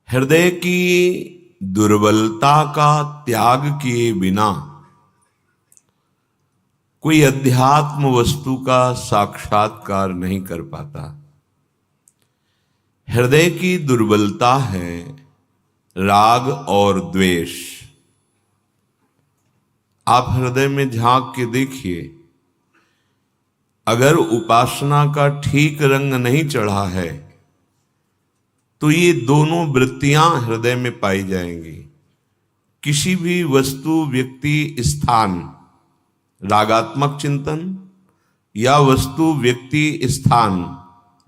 हृदय की दुर्बलता का त्याग किए बिना कोई अध्यात्म वस्तु का साक्षात्कार नहीं कर पाता। हृदय की दुर्बलता है राग और द्वेष। आप हृदय में झांक के देखिए, अगर उपासना का ठीक रंग नहीं चढ़ा है तो ये दोनों वृत्तियां हृदय में पाई जाएंगी। किसी भी वस्तु, व्यक्ति, स्थान रागात्मक चिंतन या वस्तु, व्यक्ति, स्थान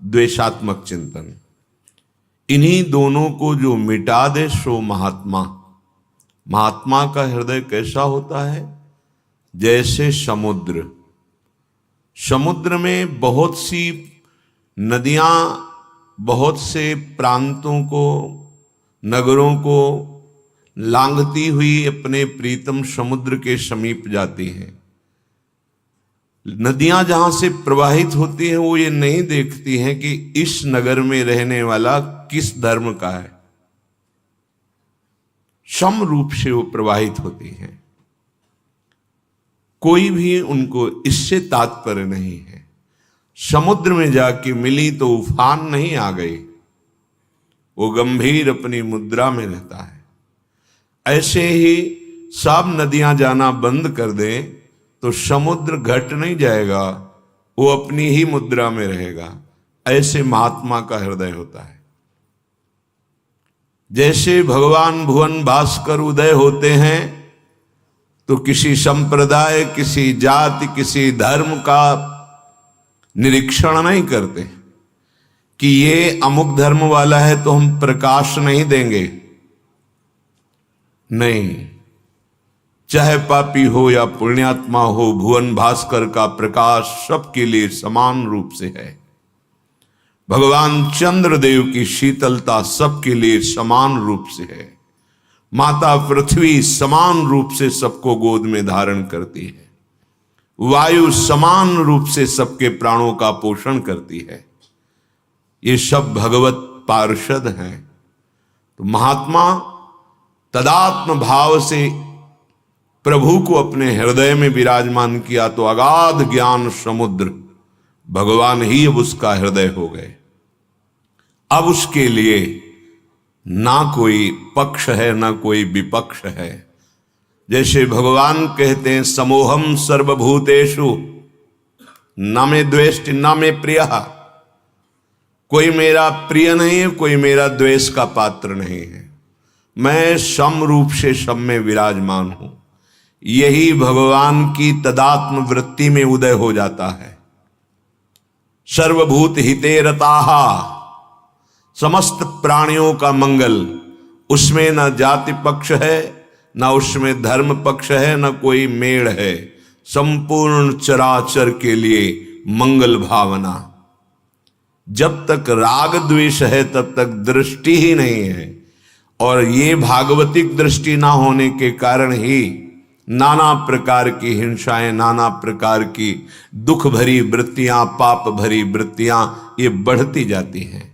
द्वेषात्मक चिंतन, इन्हीं दोनों को जो मिटा दे सो महात्मा। महात्मा का हृदय कैसा होता है? जैसे समुद्र। समुद्र में बहुत सी नदियां बहुत से प्रांतों को, नगरों को लांघती हुई अपने प्रीतम समुद्र के समीप जाती हैं। नदियां जहां से प्रवाहित होती हैं वो ये नहीं देखती हैं कि इस नगर में रहने वाला किस धर्म का है। सम रूप से वो प्रवाहित होती हैं, कोई भी उनको इससे तात्पर्य नहीं है। समुद्र में जाके मिली तो उफान नहीं आ गई, वो गंभीर अपनी मुद्रा में रहता है। ऐसे ही सब नदियां जाना बंद कर दें तो समुद्र घट नहीं जाएगा, वो अपनी ही मुद्रा में रहेगा। ऐसे महात्मा का हृदय होता है। जैसे भगवान भुवन भास्कर उदय होते हैं तो किसी संप्रदाय, किसी जाति, किसी धर्म का निरीक्षण नहीं करते कि ये अमुक धर्म वाला है तो हम प्रकाश नहीं देंगे। नहीं, चाहे पापी हो या पुण्यात्मा हो, भुवन भास्कर का प्रकाश सबके लिए समान रूप से है। भगवान चंद्रदेव की शीतलता सबके लिए समान रूप से है। माता पृथ्वी समान रूप से सबको गोद में धारण करती है। वायु समान रूप से सबके प्राणों का पोषण करती है। ये सब भगवत पार्षद हैं। तो महात्मा तदात्म भाव से प्रभु को अपने हृदय में विराजमान किया तो अगाध ज्ञान समुद्र भगवान ही अब उसका हृदय हो गए। अब उसके लिए ना कोई पक्ष है ना कोई विपक्ष है। जैसे भगवान कहते हैं, समोहम सर्वभूतेषु न मे द्वेष्टि न मे प्रियः। कोई मेरा प्रिय नहीं है, कोई मेरा द्वेष का पात्र नहीं है। मैं सम रूप से सब में विराजमान हूं। यही भगवान की तदात्म वृत्ति में उदय हो जाता है। सर्वभूत हिते रताः, समस्त प्राणियों का मंगल, उसमें न जाति पक्ष है, न उसमें धर्म पक्ष है, न कोई मेड़ है। संपूर्ण चराचर के लिए मंगल भावना। जब तक राग द्वेष है तब तक दृष्टि ही नहीं है, और ये भागवतिक दृष्टि ना होने के कारण ही नाना प्रकार की हिंसाएं, नाना प्रकार की दुख भरी वृत्तियां, पाप भरी वृत्तियां ये बढ़ती जाती हैं।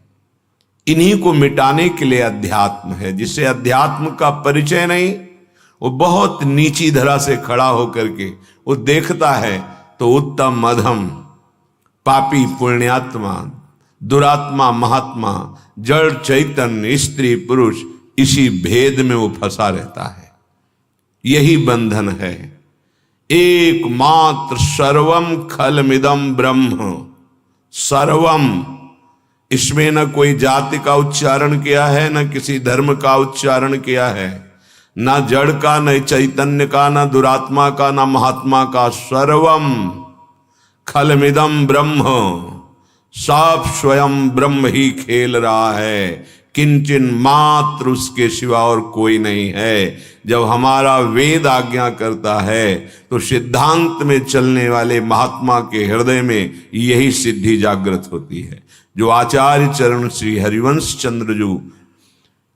इन्हीं को मिटाने के लिए अध्यात्म है। जिसे अध्यात्म का परिचय नहीं, वो बहुत नीची धरा से खड़ा होकर के वो देखता है तो उत्तम अधम, पापी पुण्यात्मा, दुरात्मा महात्मा, जड़ चैतन्य, स्त्री पुरुष, इसी भेद में वो फंसा रहता है। यही बंधन है। एकमात्र सर्वम खलमिदम ब्रह्म। सर्वम, इसमें न कोई जाति का उच्चारण किया है, न किसी धर्म का उच्चारण किया है, न जड़ का, न चैतन्य का, न दुरात्मा का, न महात्मा का। सर्वम खलमिदम ब्रह्म। सब स्वयं ब्रह्म ही खेल रहा है, किंचन मात्र उसके सिवा और कोई नहीं है। जब हमारा वेद आज्ञा करता है तो सिद्धांत में चलने वाले महात्मा के हृदय में यही सिद्धि जागृत होती है। जो आचार्य चरण श्री हरिवंश चंद्र जी